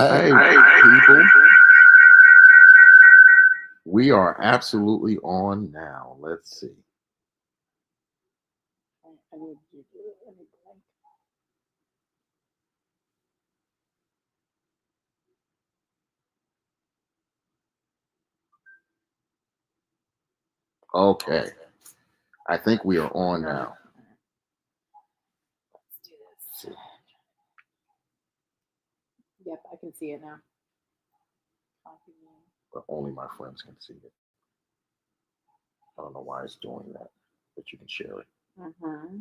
Hey, people, we are absolutely on now. Let's see. I need you to I need to like. Okay, I think we are on now. Let's do this. Yep, I can see it now. Copy. But only my friends can see it. I don't know why it's doing that, but you can share it. Mm-hmm.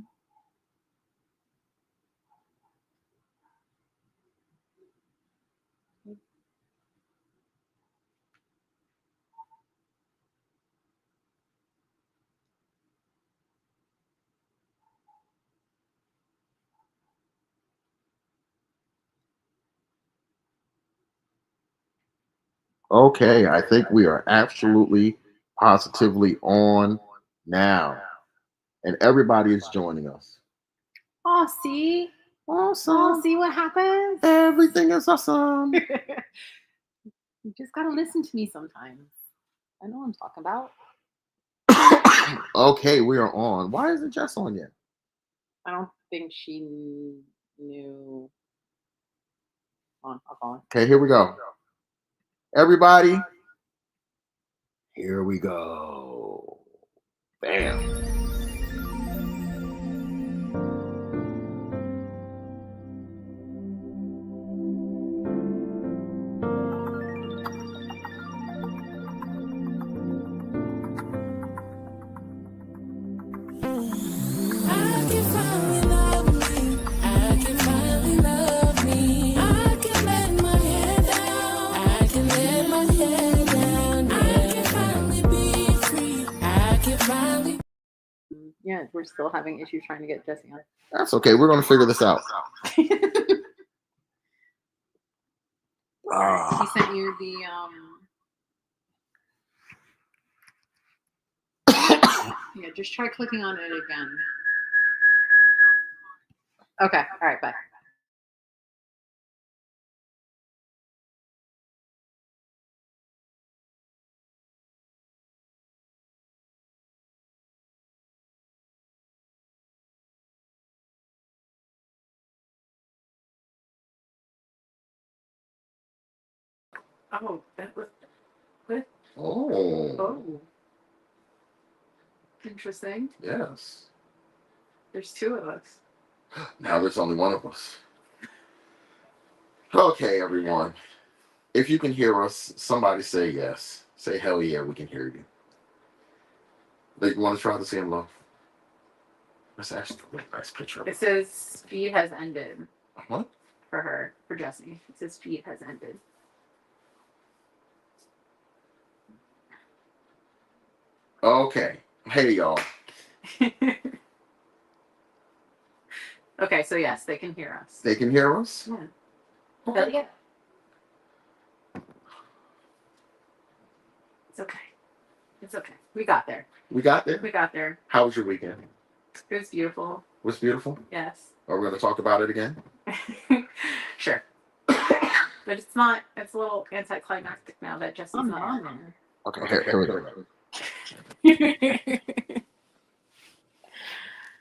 Okay, I think we are absolutely positively on now, and everybody is joining us. Oh, see? Oh, Awesome. see what happens? Everything is awesome. You just gotta listen to me sometimes. I know what I'm talking about. Okay, we are on. Why is it just on yet? I don't think she knew. Hold on, I'll call her. Okay, here we go. Everybody, here we go. Bam. I can finally love me. I can finally love me. I can let my head down. I can let my head down. I can finally be free. I can finally. Yeah, we're still having issues trying to get Jesse on. That's okay. We're going to figure this out. Alright, he Ah. sent you the yeah, just try clicking on it again. Okay, all right, bye. Oh, that was what? Oh, Oh, interesting. yes. There's two of us. Now there's only one of us. Okay, everyone. If you can hear us, somebody say yes. Say hell yeah, we can hear you. Like, you want to try to say hello? Let's actually a nice picture. It says speed has ended What? for her, for Jesse. It says speed has ended. Okay. Hey, y'all. Okay, so yes, they can hear us. They can hear us? Yeah. Hell yeah. It's okay. It's okay. We got there. We got there? We got there. How was your weekend? It was beautiful. Was beautiful? Yes. Are we going to talk about it again? Sure. But it's not, it's a little anticlimactic now that Jesse's not on there. Okay, here we go.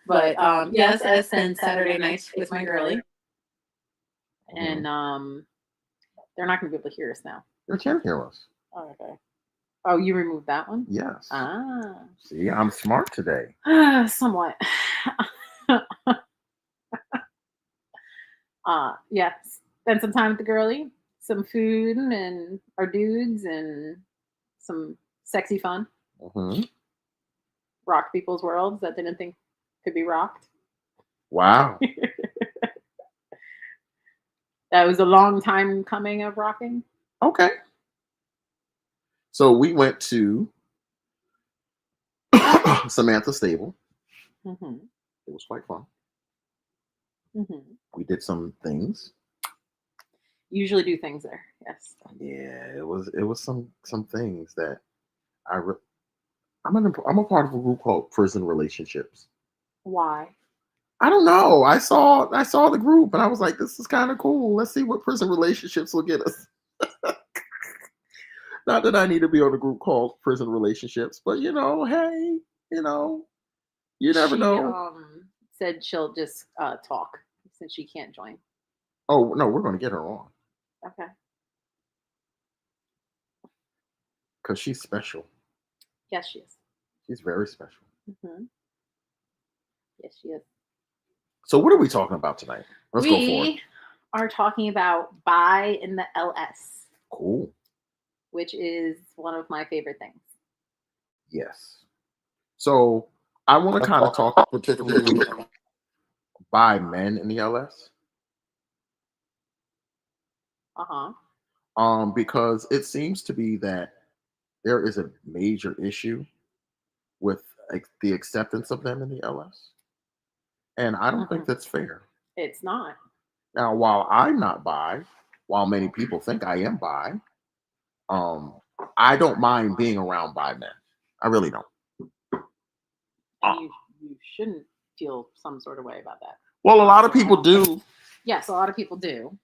But yes, I spent Saturday nights with my girlie. And they're not gonna be able to hear us now. They can hear us. Oh, okay. Oh, you removed that one? Yes. Ah. See, I'm smart today. Somewhat. Yeah. Spend some time with the girlie, some food and our dudes and some sexy fun. Mm-hmm. Rock people's worlds that didn't think could be rocked. Wow. That was a long time coming of rocking. Okay. So we went to Samantha Stable. Mm-hmm. It was quite fun. Mm-hmm. We did some things. Usually do things there. Yes. Yeah, it was some things that I'm a part of a group called Prison Relationships. Why? I don't know. I saw the group and I was like, this is kind of cool. Let's see what prison relationships will get us. Not that I need to be on a group called prison relationships, but hey, you know, you never She know. said she'll just talk since she can't join. Oh no, we're gonna get her on Okay. because she's special. Yes, she is. She's very special. Hmm. Yes, she is. So what are we talking about tonight? Let's go for it. We are talking about bi in the LS, Cool. which is one of my favorite things. Yes. So I want to kind of talk particularly by men in the LS. Because it seems to be that there is a major issue with the acceptance of them in the LS. And I don't think that's fair. It's not. Now, while I'm not bi, while many people think I am bi, I don't mind being around bi men. I really don't. And you shouldn't feel some sort of way about that. Well, a lot of people do. Yes, a lot of people do.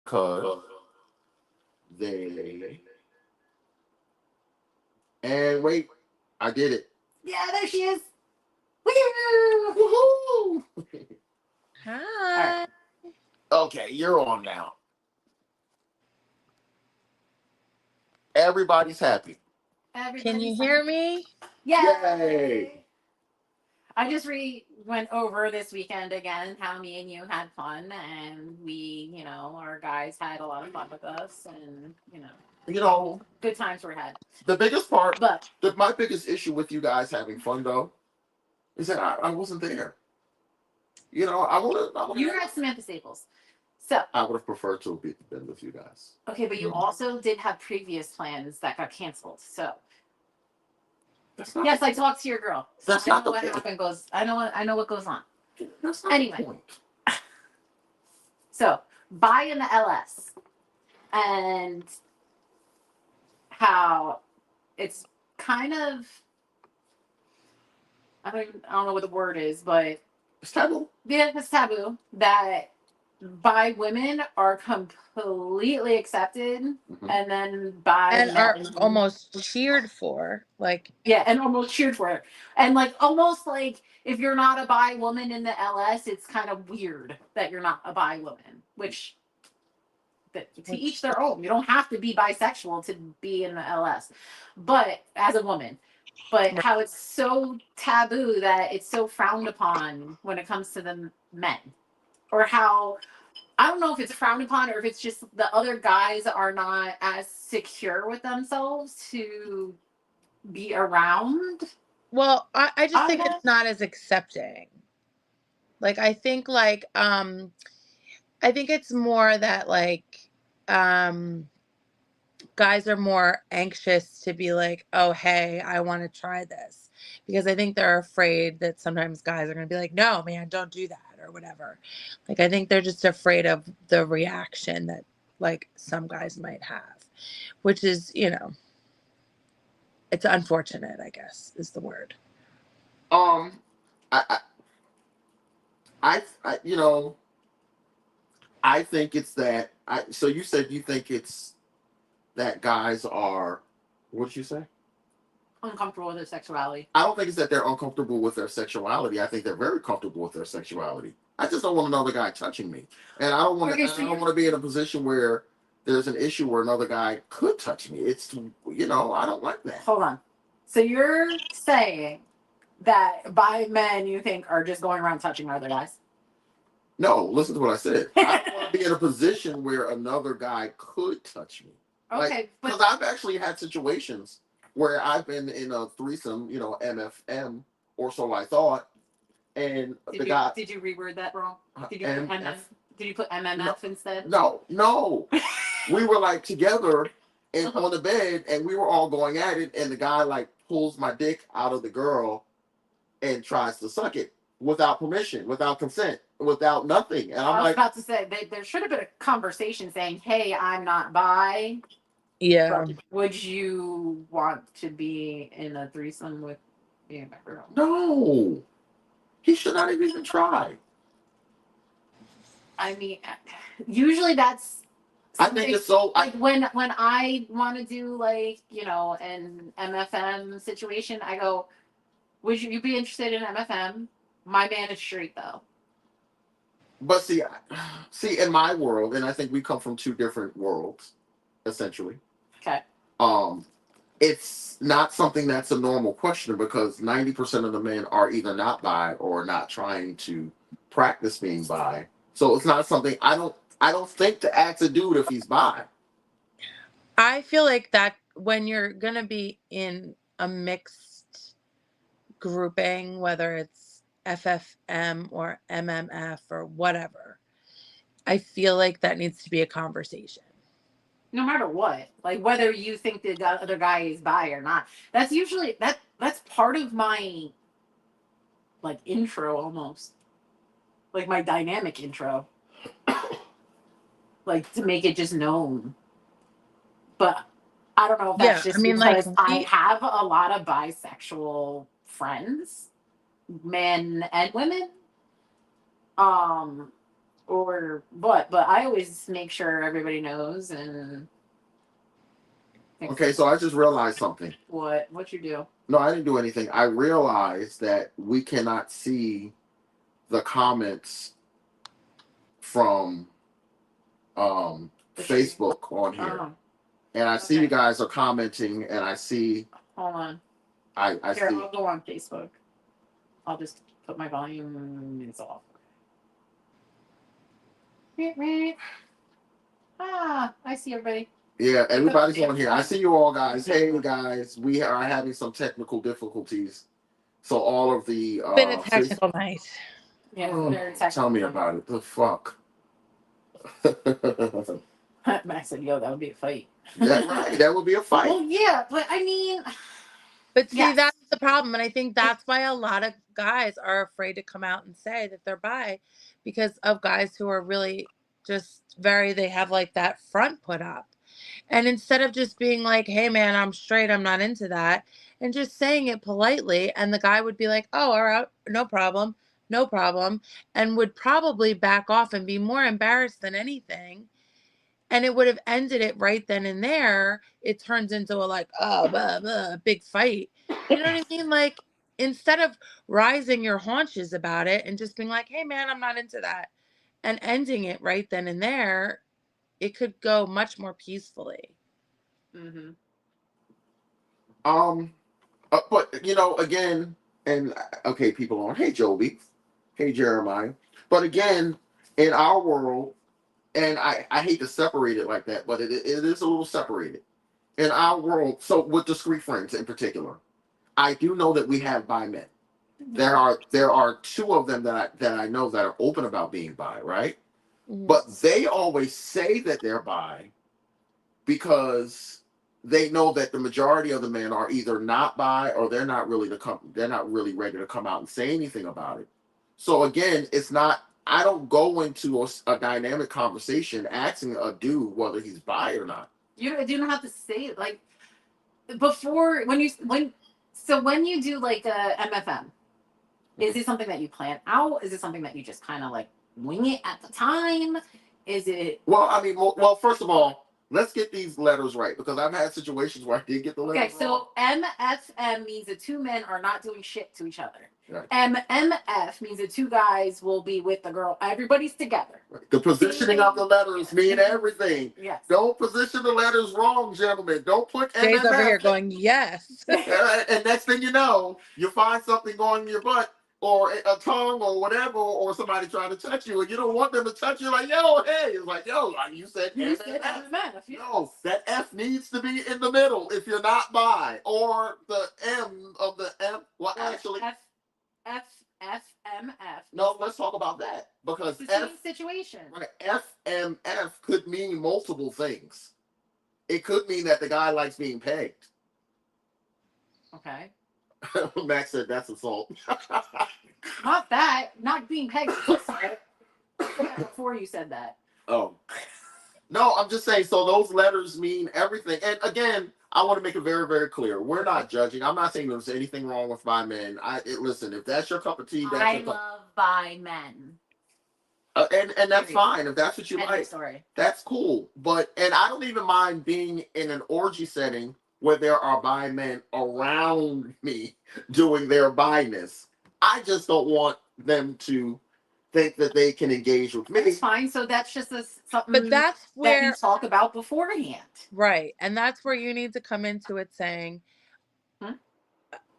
Because they and wait, I did it. Yeah, there she is. Woohoo! Hi. Right. Okay, you're on now. Everybody's happy. Can you hear me? Yay! I just went over this weekend again how me and you had fun, and we, our guys had a lot of fun with us, and good times were had. The biggest part, But my biggest issue with you guys having fun though, is that I wasn't there. I would you were at Samantha Staples, so I would have preferred to have been with you guys. okay. But you also did have previous plans that got canceled, so. That's not Yes, I talked to your girl. That's I not know the what point. happened goes. I know what goes on. That's not Anyway. the point. So, bi in the LS, and how it's kind of I don't know what the word is, but It's taboo. yeah, it's taboo that bi women are completely accepted, and then bi And are men almost cheered for. Like, yeah, and almost cheered for it. And like almost like if you're not a bi woman in the LS, it's kind of weird that you're not a bi woman, which to each their own. You don't have to be bisexual to be in the LS. But as a woman, but how it's so taboo that it's so frowned upon when it comes to the men. Or how I don't know if it's frowned upon or if it's just the other guys are not as secure with themselves to be around. well, I just think Okay. it's not as accepting. Like, I think it's more that guys are more anxious to be like, oh, hey, I want to try this. Because I think they're afraid that sometimes guys are going to be like, no, man, don't do that or whatever. Like, I think they're just afraid of the reaction that some guys might have, which is, it's unfortunate, I guess, is the word. I, I think it's that. So you said you think it's that guys are. What did you say? Uncomfortable with their sexuality. I don't think it's that they're uncomfortable with their sexuality. I think they're very comfortable with their sexuality. I just don't want another guy touching me, and I don't want to. I don't want to be in a position where there's an issue where another guy could touch me. It's I don't like that. Hold on. So you're saying that bi men you think are just going around touching other guys? No, listen to what I said. I don't want to be in a position where another guy could touch me. Okay, because I've actually had situations where I've been in a threesome, MFM, or so I thought, and did you reword that wrong? Did you put MF? Did you put MMF instead? No. We were together and on the bed, and we were all going at it, and the guy pulls my dick out of the girl and tries to suck it, without permission, without consent, without nothing. And I'm I was like, about to say there should have been a conversation saying, "Hey, I'm not bi. Yeah. Would you want to be in a threesome with me and my girl?" no, he should not have even tried. I mean, usually that's. I think it's so. Like when I want to do like an MFM situation, I go, "Would you be interested in MFM? My man is straight though." But see, in my world, and I think we come from two different worlds, essentially. Okay. It's not something that's a normal question because 90% of the men are either not bi or not trying to practice being bi. So it's not something I don't think to ask a dude if he's bi. I feel like that when you're gonna be in a mixed grouping, whether it's FFM or MMF or whatever, I feel like that needs to be a conversation. No matter what, like whether you think the other guy is bi or not, that's usually that's part of my like intro almost, like my dynamic intro, like to make it just known. But I don't know if that's Yeah, just I mean, like because I have a lot of bisexual friends, men and women. Or what? But I always make sure everybody knows. And Okay, so I just realized something. what you do? No, I didn't do anything. I realized that we cannot see the comments from Facebook on here. Oh, And I see okay. you guys are commenting, and I see Hold on. I Here, see. I'll go on Facebook. I'll just put my volume off. Ah, I see everybody. Yeah, everybody's on here. I see you all, guys. Hey, guys, we are having some technical difficulties. So all of the been a technical night. Yeah, very technical. tell me about it. The fuck. Max said, "Yo, that would be a fight." That right? That would be a fight. Well, yeah, but I mean, But see, yes. that's the problem. And I think that's why a lot of guys are afraid to come out and say that they're bi, because of guys who are really just they have like that front put up. And instead of just being like, hey, man, I'm straight, I'm not into that, and just saying it politely, and the guy would be like, oh, all right, no problem, no problem, and would probably back off and be more embarrassed than anything. And it would have ended it right then and there. It turns into a like, oh, blah, blah, big fight. You know what I mean? Like, instead of rising your haunches about it and just being like, hey, man, I'm not into that, and ending it right then and there, it could go much more peacefully. Mm-hmm. But again, and okay, people on. Hey, Joby. Hey, Jeremiah. But again, in our world, and I hate to separate it like that, but it is a little separated in our world. So with Discreet Friends in particular, I do know that we have bi men. There are two of them that I know that are open about being bi, right? Mhm. But they always say that they're bi because they know that the majority of the men are either not bi or they're not really ready to come out and say anything about it. So again, it's not. I don't go into a dynamic conversation asking a dude whether he's bi or not. You don't have to say it like before when you do like a MFM. Is it something that you plan out? Is it something that you just kind of like wing it at the time? Is it? Well, I mean, well, first of all, let's get these letters right because I've had situations where I did get the letters Okay, so wrong. MFM means the two men are not doing shit to each other. Right. MMF means the two guys will be with the girl. Everybody's together. Right. The positioning of the letters mean everything. Yes. Don't position the letters wrong, gentlemen. Don't put Jay's MMF. over here going, yes. And next thing you know, you find something going in your butt or a tongue or whatever, or somebody trying to touch you, and you don't want them to touch you. Like, yo, hey, it's like, yo, you said MMF. No, that F needs to be in the middle if you're not bi, or the M of the M. Well, actually, FMF. no. Let's talk about that because It's the same situation. Right, FMF could mean multiple things. It could mean that the guy likes being pegged. Okay. Max said that's assault. Not that. Not being pegged. Before you said that. Oh. No, I'm just saying, so those letters mean everything. And again, I want to make it very, very clear. We're not judging. I'm not saying there's anything wrong with bi men. Listen, if that's your cup of tea, that's I your cup. love bi men. And that's fine. If that's what you End of like, story. that's cool. And I don't even mind being in an orgy setting where there are bi men around me doing their bi-ness. I just don't want them to think that they can engage with me. That's fine. So that's just something But that's that you where, talk about beforehand. right. And that's where you need to come into it saying,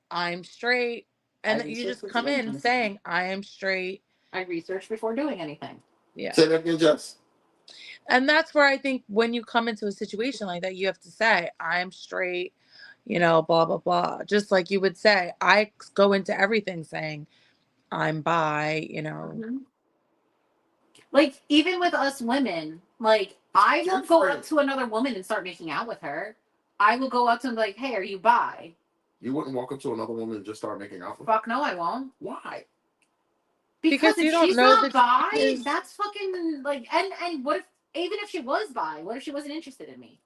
I'm straight. And I you just researched come in situations. saying, I am straight. I researched before doing anything. Yeah. Say that again, Jess. And that's where I think when you come into a situation like that, you have to say, I'm straight, blah, blah, blah. Just like you would say, I go into everything saying, I'm bi, Mm-hmm. Like, even with us women, like, I won't go up to another woman and start making out with her. I will go up to them like, hey, are you bi? You wouldn't walk up to another woman and just start making out with her? Fuck no, I won't. Why? Because you if don't she's know not that bi, is- that's fucking, like, and what if, even if she was bi, what if she wasn't interested in me?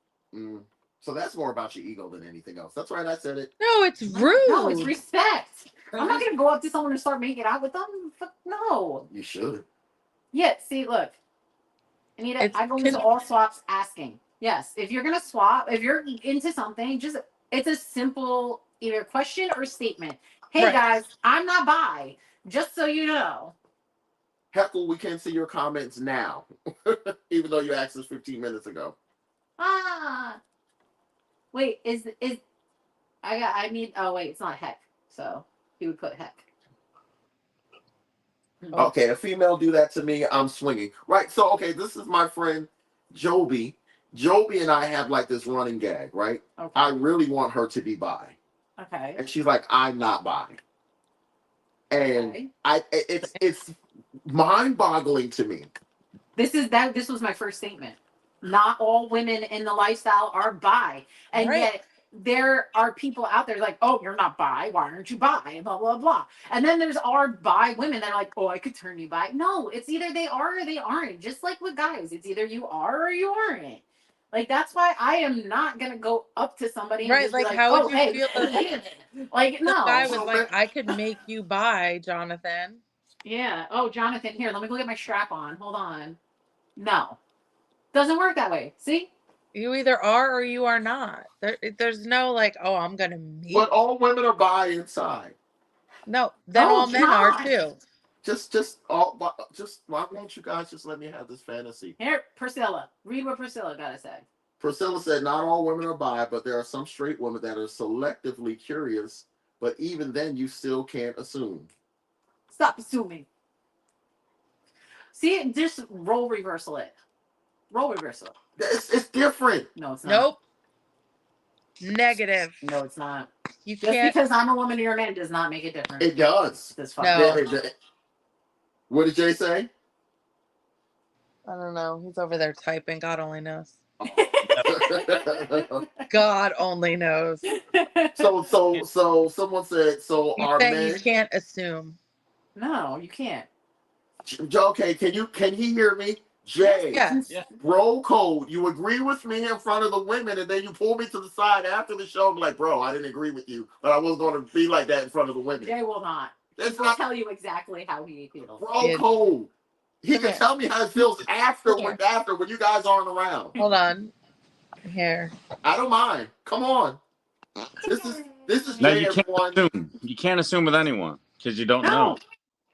So that's more about your ego than anything else. That's right, I said it. No, it's rude. No, it's respect. I'm not gonna go up to someone and start making out with them. Fuck no. You should. Yeah, see, look. Anita, I go into all swaps asking. Yes, if you're gonna swap, if you're into something, it's a simple either question or statement. Hey Right. guys, I'm not bi. Just so you know. Heckle, we can't see your comments now, even though you asked us 15 minutes ago. Wait, oh wait, it's not heck. So he would put heck. Okay, a female do that to me, I'm swinging. Right, so, okay, this is my friend, Joby. Joby and I have, like, this running gag, right? Okay. I really want her to be bi. Okay. And she's like, I'm not bi. And it's mind-boggling to me. This was my first statement. Not all women in the lifestyle are bi. And yet there are people out there like, oh, you're not bi. Why aren't you bi? Blah, blah, blah. And then there's our bi women that are like, oh, I could turn you bi. No, it's either they are or they aren't. Just like with guys, it's either you are or you aren't. Like, that's why I am not going to go up to somebody and just like, be like, how oh, would you hey, feel like, no. The guy was like, I could make you bi, Jonathan. Yeah. Oh, Jonathan, here, let me go get my strap on. Hold on. No. Doesn't work that way. See? You either are or you are not. There's no like, oh, I'm gonna meet. But all women are bi inside. No, then all men are too. Why won't you guys just let me have this fantasy? Here, Priscilla. Read what Priscilla gotta say. Priscilla said, not all women are bi, but there are some straight women that are selectively curious, but even then you still can't assume. Stop assuming. See, just role reversal it. Role reversal. It's different. No, it's not. Nope. Negative. No, it's not. You just can't. Because I'm a woman and you're a man does not make it different. It does. No. What did Jay say? I don't know. He's over there typing. God only knows. God only knows. So someone said, so you are men. You can't assume. No, you can't. Okay, can he hear me? Jay, yes. Roll code. You agree with me in front of the women, and then you pull me to the side after the show. I'm like, bro, I didn't agree with you, but I wasn't going to be like that in front of the women. Jay will not. He'll tell you exactly how he feels. Roll code. He can tell me how it feels after when you guys aren't around. Hold on. Here. I don't mind. Come on. This is no, Jay, you can't assume. You can't assume with anyone because you don't know.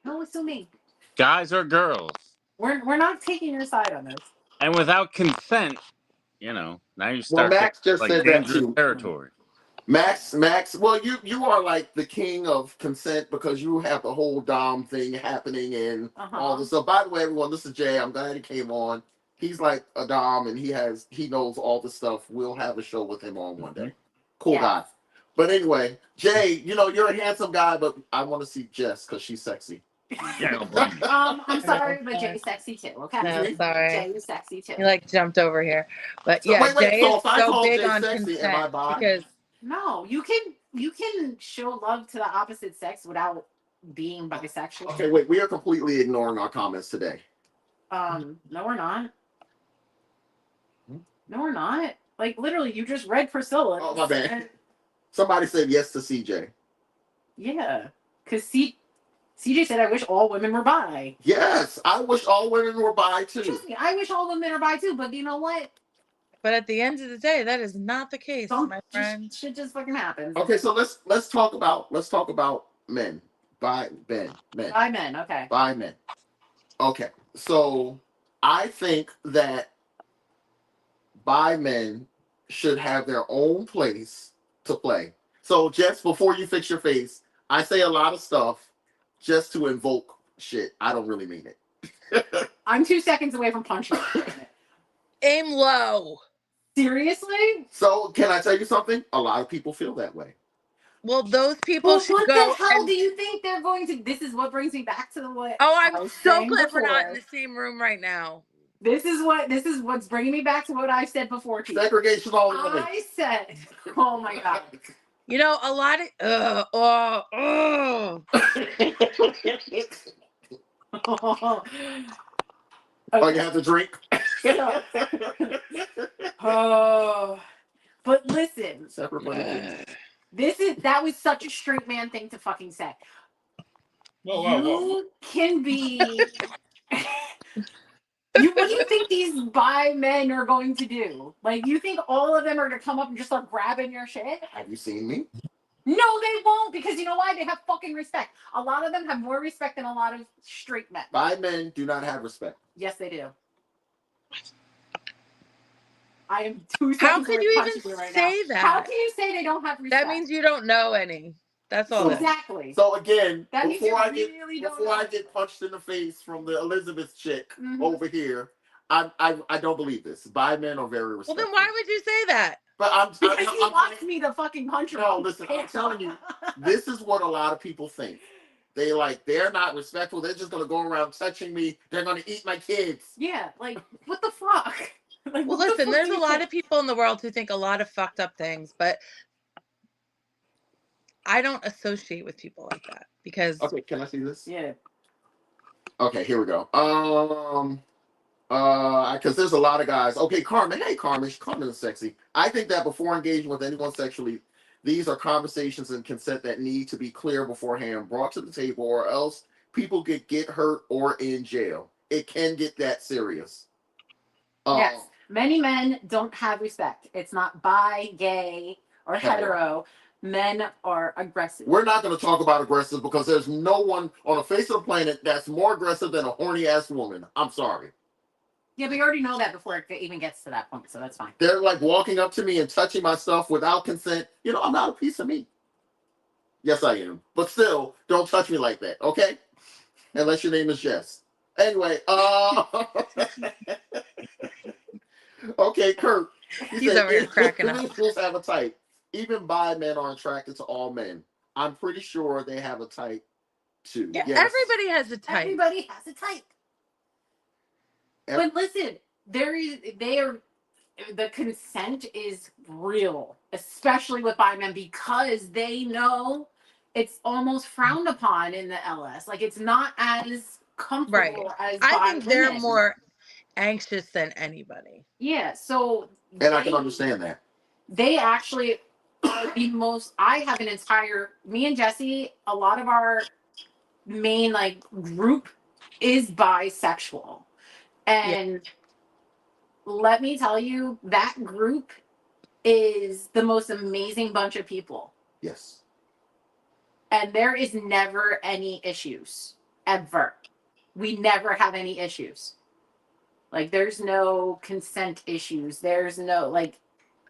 No assuming. Guys or girls. We're not taking your side on this. And without consent, now you start Max just like said dangerous that too. territory. Max, well, you are like the king of consent because you have the whole Dom thing happening and all this. So, by the way, everyone, this is Jay. I'm glad he came on. He's like a Dom and he knows all the stuff. We'll have a show with him on one day. Cool guy. But anyway, Jay, you're a handsome guy, but I want to see Jess because she's sexy. I'm sorry, but Jay's sexy too. Okay, no, sorry. Jay's sexy too. He jumped over here, but so, yeah, Jay is so big Jay on sexy, consent because no, you can show love to the opposite sex without being bisexual. Okay, wait. We are completely ignoring our comments today. No, we're not. Hmm? No, we're not. Like literally, you just read Priscilla. Oh, my bad. Somebody said yes to CJ. Yeah, because CJ said, "I wish all women were bi." Yes, I wish all women were bi too. Trust me, I wish all women are bi too. But you know what? But at the end of the day, that is not the case, my friend. Shit just fucking happens. Okay, so let's talk about men. Bi men. Bi men. Okay. Bi men. Okay, so I think that bi men should have their own place to play. So just before you fix your face, I say a lot of stuff just to invoke shit. I don't really mean it. I'm 2 seconds away from punching you. Aim low. Seriously? So can I tell you something? A lot of people feel that way. Well, those people Well, should what go. the hell and- do you think they're going to? This is what brings me back to the what. Oh, I I'm was so saying glad we're not in before. the same room right now. This is what's bringing me back to what I said before to you. Segregation all the way. I said, oh my god. You know, a lot of Oh, you have to drink. Oh, but listen, Separate from the that was such a straight man thing to fucking say. Whoa. You can be. What do you think these bi men are going to do? Like, you think all of them are going to come up and just start grabbing your shit? Have you seen me? No, they won't, because you know why? They have fucking respect. A lot of them have more respect than a lot of straight men. Bi men do not have respect. Yes, they do. I am 2 seconds. How could away you from even punching you right say now. that? How can you say they don't have respect? That means you don't know any. That's all. Exactly. So again, That means you before really don't I know. get punched in the face from the Elizabeth chick Mhm. over here, I don't believe this. Bi men are very Well, respectful. then why would you say that? But Because he wants me to fucking punch him. No, listen, I'm telling you, this is what a lot of people think. They're not respectful. They're just gonna go around touching me. They're gonna eat my kids. Yeah, like, what the fuck? Like, Well, what the listen, fuck there's do a you lot think? of people in the world who think a lot of fucked up things, but I don't associate with people like that because Okay, can I see this? Yeah. Okay, here we go. Because there's a lot of guys. Okay, Carmen. Hey, Carmen. Carmen is sexy. I think that before engaging with anyone sexually, these are conversations and consent that need to be clear beforehand, brought to the table, or else people could get hurt or in jail. It can get that serious. Yes. Many men don't have respect. It's not bi, gay, or hetero. Men are aggressive. We're not going to talk about aggressive because there's no one on the face of the planet that's more aggressive than a horny ass woman. I'm sorry. Yeah, but you already know that before it even gets to that point, so that's fine. They're like walking up to me and touching my stuff without consent. You know, I'm not a piece of meat. Yes, I am. But still, don't touch me like that, okay? Unless your name is Jess. Anyway, okay, Kurt. He's over here cracking up. Individuals have a type. Even bi men are attracted to all men. I'm pretty sure they have a type too. yeah, Yes. everybody has a type. Everybody has a type. But listen, the consent is real, especially with bi men, because they know it's almost frowned upon in the LS. Like, it's not as comfortable as bi I think they're women. more anxious than anybody. Yeah, so And I can understand that. They actually are the most. I have an entire, me and Jesse, a lot of our main like group is bisexual. And let me tell you, that group is the most amazing bunch of people. Yes. And there is never any issues. Ever. We never have any issues. Like, there's no consent issues. There's no, like,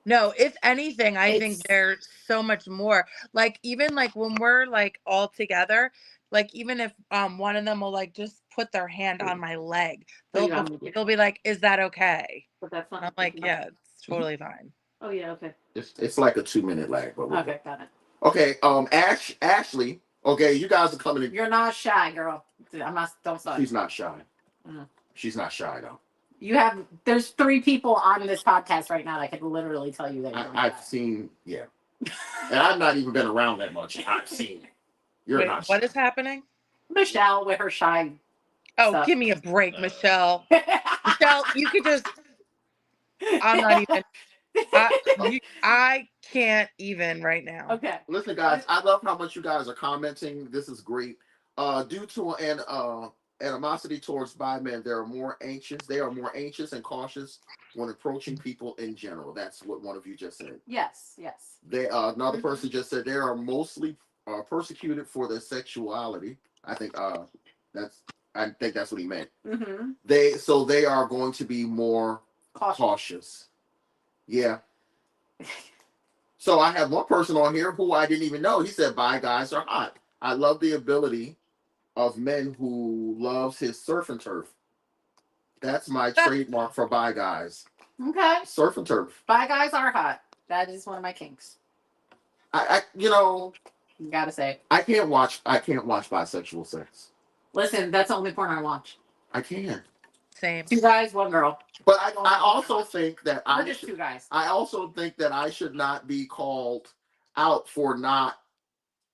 No, if anything, I think It's- there's so much more. Like, even like when we're like all together, like even if one of them will like just put their hand on my leg, they'll be like, "Is that okay?" but that's And not. I'm like, "Yeah, it's totally fine." Oh, yeah, okay. It's like a 2-minute lag, but we're Okay, got it. okay. Ashley. Okay, you guys are coming in. You're not shy, girl. I'm not, don't start. She's not shy. Mm. She's not shy though. There's 3 people on this podcast right now that could literally tell you that. I've seen, yeah. And I've not even been around that much. I've seen it. You're Wait, not. what is happening? Michelle with her shy. Oh, Stuff. give me a break, Michelle. Michelle, you could just. I'm not even. I can't even right now. Okay. Listen, guys, I love how much you guys are commenting. This is great. Due to an animosity towards bi men, they are more anxious and cautious when approaching people in general. That's what one of you just said. Yes. Yes. They another person just said they are mostly persecuted for their sexuality. I think that's what he meant. Mm-hmm. They are going to be more cautious. Yeah. So I have one person on here who I didn't even know. He said bi guys are hot. I love the ability of men who loves his surf and turf. That's my trademark for bi guys. Okay. Surf and turf. Bi guys are hot. That is one of my kinks. You gotta say. I can't watch bisexual sex. Listen, that's the only porn I watch. I can't. Same. 2 guys, 1 girl. But I also think that We're just 2 guys. I also think that I should not be called out for not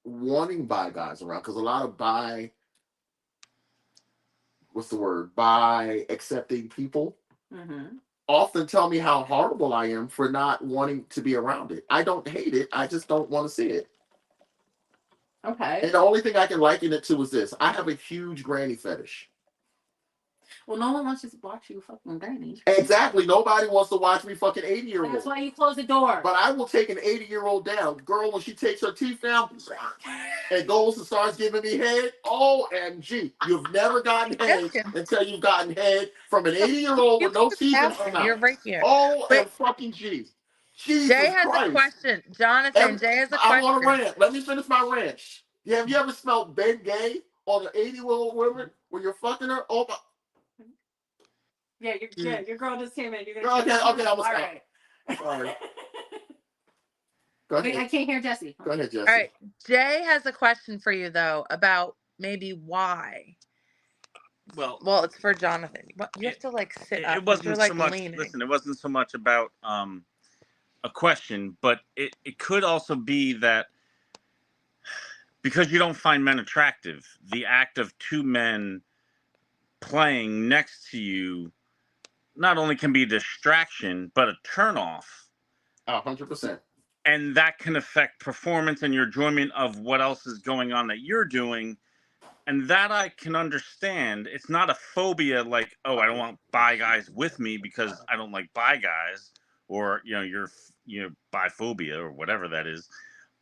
wanting bi guys around, because a lot of bi accepting people often tell me how horrible I am for not wanting to be around it. I don't hate it. I just don't want to see it. Okay. And the only thing I can liken it to is this. I have a huge granny fetish. Well, no one wants to watch you fucking granny. Exactly. Nobody wants to watch me fucking 80-year-old. That's why you close the door. But I will take an 80-year-old down. Girl, when she takes her teeth down and goes and starts giving me head, OMG. You've never gotten head until you've gotten head from an 80-year-old with no teeth in her mouth. You're right here. OMG. Jesus Jay has Christ. a question. Jonathan, Jay has a question. I want to rant. Let me finish my rant. Have you ever smelled Ben Gay on an 80-year-old woman when you're fucking her? Oh my. Yeah, your girl just came in. Okay, I'm gonna stop. Right. Sorry. Go ahead. Wait, I can't hear Jesse. Go ahead, Jesse. All right. Jay has a question for you, though, about maybe why. Well, it's for Jonathan. You have to sit up. It wasn't You're, so much. leaning. Listen, it wasn't so much about a question, but it could also be that because you don't find men attractive, the act of 2 men playing next to you not only can be a distraction, but a turnoff. 100%. And that can affect performance and your enjoyment of what else is going on that you're doing. And that I can understand. It's not a phobia like, oh, I don't want bi guys with me because I don't like bi guys, or you're biphobia or whatever that is.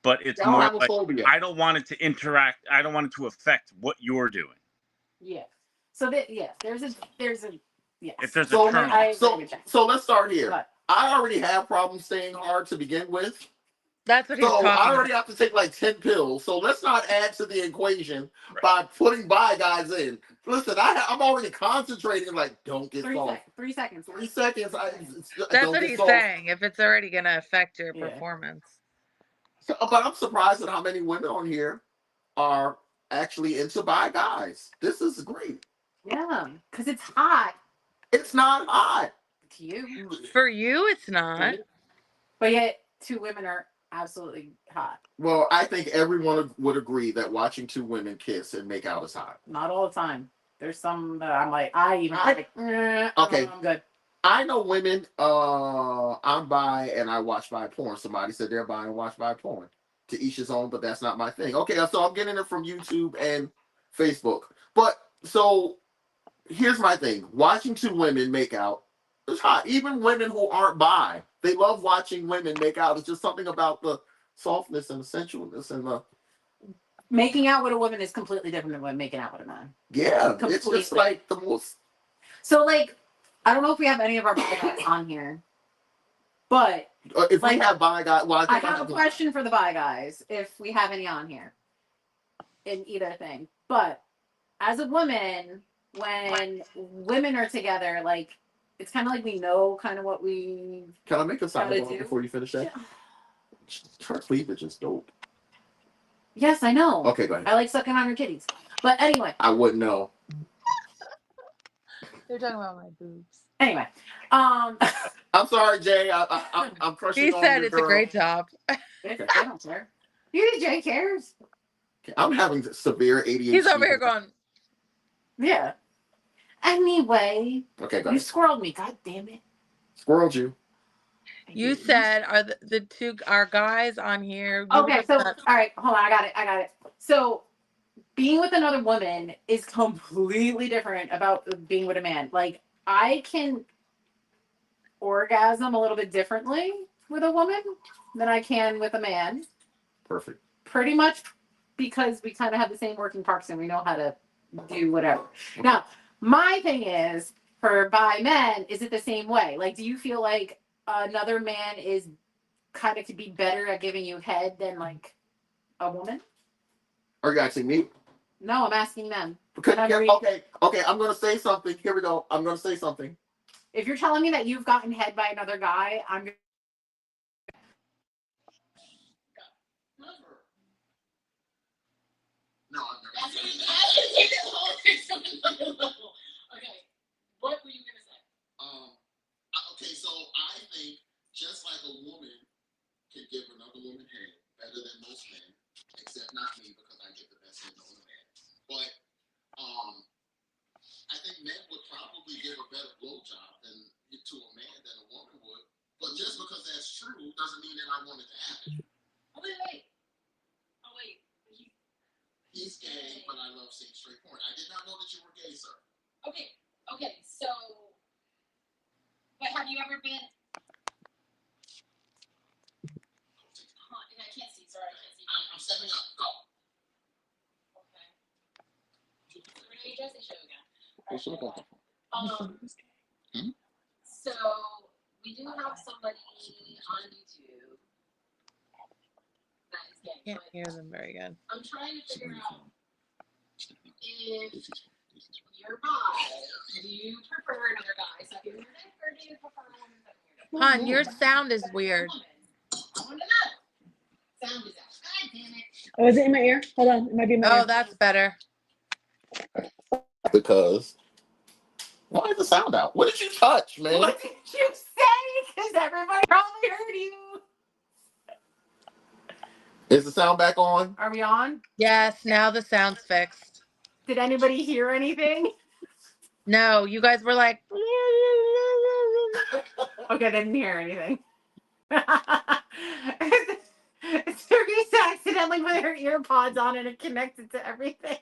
But it's more like I don't want it to interact. I don't want it to affect what you're doing. Yeah. So there's a yes. If there's a turn. So let's start here. But I already have problems staying hard to begin with. That's what he's talking about. I already have to take 10 pills. So let's not add to the equation by putting bi guys in. Listen, I'm already concentrating. Don't get soft. 3 seconds. 3 seconds. That's what he's saying. If it's already going to affect your performance. So, but I'm surprised at how many women on here are actually into bi guys. This is great. Yeah, because it's hot. It's not hot. To you. For you, it's not. But yet, 2 women are absolutely hot. Well, I think everyone would agree that watching 2 women kiss and make out is hot. Not all the time. There's some that I'm okay. I'm good. I know women. I'm bi and I watch bi porn. Somebody said they're bi and watch bi porn. To each his own, but that's not my thing. Okay, so I'm getting it from YouTube and Facebook. But so here's my thing: watching 2 women make out is hot. Even women who aren't bi, they love watching women make out. It's just something about the softness and the sensualness and the making out with a woman is completely different than making out with a man. Yeah, it's just the most. So I don't know if we have any of our bi guys on here, but if we have bi guys, well, I have a question for the bi guys. If we have any on here, in either thing, but as a woman, when women are together, it's kind of we know kind of what we. Can I make a side before you finish that? Yeah. Her cleavage is dope. Yes, I know. Okay, go ahead. I like sucking on her titties, but anyway. I wouldn't know. You're talking about my boobs. Anyway, I'm sorry, Jay. I'm crushing. He said it's a great job. I don't care. You think Jay cares? I'm having severe ADHD. He's over here going, Yeah. Anyway, Okay, go you ahead. squirreled me. God damn it. Squirreled you. I you did. said, are the two our guys on here? You Okay, were so not- all right, hold on. I got it. So being with another woman is completely different about being with a man. Like I can orgasm a little bit differently with a woman than I can with a man. Perfect. Pretty much because we kind of have the same working parts and we know how to do whatever. Now, my thing is for bi men, is it the same way? Like, do you feel like another man is kind of to be better at giving you head than like a woman? Are you asking me? No, I'm asking them. Because, I'm yeah, reading- okay, I'm gonna say something. Here we go. I'm gonna say something. If you're telling me that you've gotten head by another guy, I'm gonna. No, I've never. Okay, what were you gonna say? Okay, so I think just like a woman can give another woman head better than most men, except not me because I get the best head on a man. But I think men would probably give a better blowjob to a man than a woman would. But just because that's true doesn't mean that I want it to happen. Oh wait. He's gay, but I love seeing straight porn. I did not know that you were gay, sir. Okay, so, but have you ever been? I can't see. Sorry, I can't see. I'm stepping up. Go. Okay. We're gonna be Jesse show again. So we do have somebody on YouTube that is gay, Can't but hear them very good. I'm trying to figure out if you're bi, do you prefer another guy sucking your dick, or do you prefer a woman sucking your dick? Hon, your sound is weird. I want to know. Sound is out. God damn it. Oh, is it in my ear? Hold on, it might be in my Oh, ear. that's better. Because why is the sound out? What did you touch, man? What did you say? Because everybody probably heard you. Is the sound back on? Are we on? Yes, now the sound's fixed. Did anybody hear anything? No, you guys were like, Okay, they didn't hear anything. Teresa accidentally put her ear pods on and it connected to everything.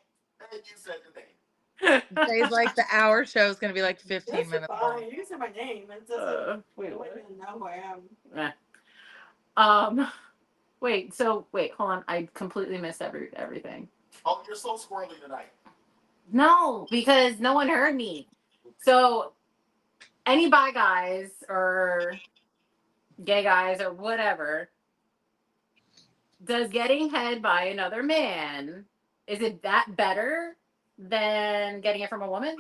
And you said the name. Jay's like, the hour show is going to be like 15 minutes long. You said my name. It doesn't. Wait, Wait, know who I am. wait, hold on. I completely missed everything. Oh, you're so squirrely tonight. No, because no one heard me. So, any bi guys or gay guys or whatever, does getting head by another man, is it that better than getting it from a woman?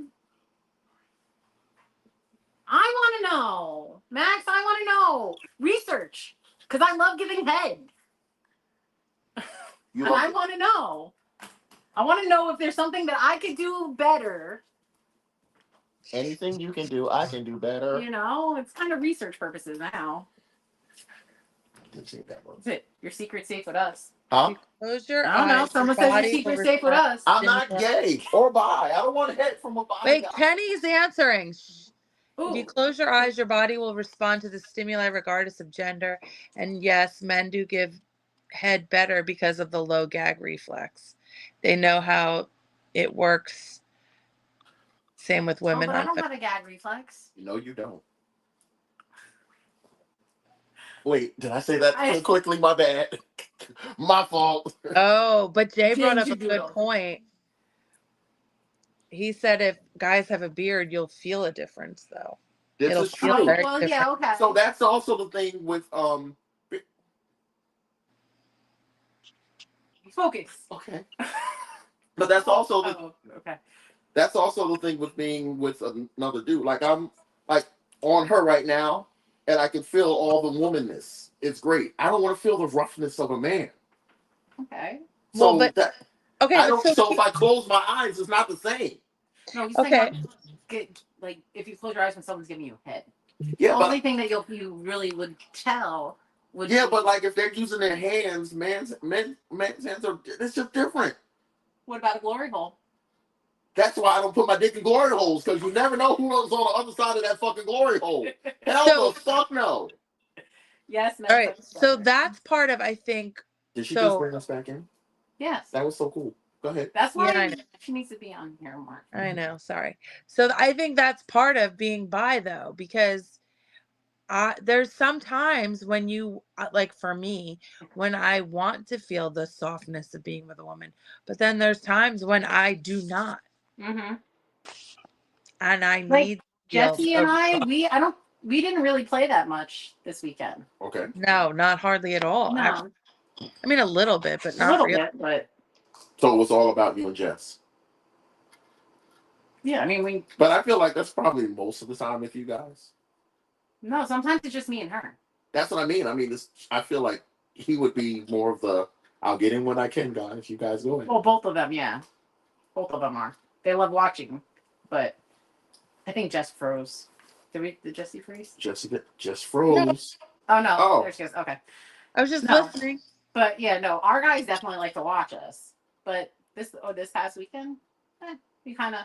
I want to know. Max, I want to know. Research. Because I love giving head. You And love I it. want to know. I want to know if there's something that I could do better. Anything you can do, I can do better. You know, it's kind of research purposes now. Didn't say that word. That's it. Your secret's safe with us. Huh? Close your I don't know. eyes. Someone Your says your body will secret's safe with respond. us. I'm not gay or bi. I don't want head from a bi. Wait, guy. Kenny's answering. Shh. If you Ooh. close your eyes, your body will respond to the stimuli regardless of gender. And yes, men do give head better because of the low gag reflex. They know how it works. Same with Oh, women. but I don't have a gag reflex. No, you don't. Wait, did I say that too quickly? My bad. My fault. Oh, but Jay brought up a Ginger good doodle. point. He said if guys have a beard, you'll feel a difference, though. This It'll is feel true. very Well, different. yeah, okay. So that's also the thing with Focus. Okay. But that's also the okay. That's also the thing with being with another dude. Like I'm like on her right now, and I can feel all the womanness. It's great. I don't want to feel the roughness of a man. Okay. So Well, but that okay, I don't. so So if I close my eyes, it's not the same. No, he's Okay. saying get like if you close your eyes when someone's giving you head. Yeah, The but only thing that you really would tell would Yeah, be- but like if they're using their hands, men's hands are it's just different. What about a glory hole? That's why I don't put my dick in glory holes, because you never know who's on the other side of that fucking glory hole. Hell So- the fuck no. Yes, All right. So that's part of, I think. Did she So- just bring us back in? yes. That was so cool. Go ahead. That's why Yeah, I know. she needs to be on here more. I know. Sorry. So I think that's part of being bi, though, because there's some times when you, like for me, when I want to feel the softness of being with a woman, but then there's times when I do not, Mm-hmm. and I Like, need. Jesse and we didn't really play that much this weekend. Okay. No, not hardly at all. No, Actually, I mean a little bit, but a not little really. bit, but So it was all about you and Jess. yeah, I mean But I feel like that's probably most of the time with you guys. no, sometimes it's just me and her. That's what I mean. I mean, I feel like he would be more of the I'll get in when I can guy if you guys go in. Well, both of them, yeah. Both of them are. They love watching, but I think Jess froze. Did Jessie freeze? Jessica just froze. Oh no, Oh. there she goes. Okay, I was just No. listening. but yeah, no, our guys definitely like to watch us. But this past weekend, we kind of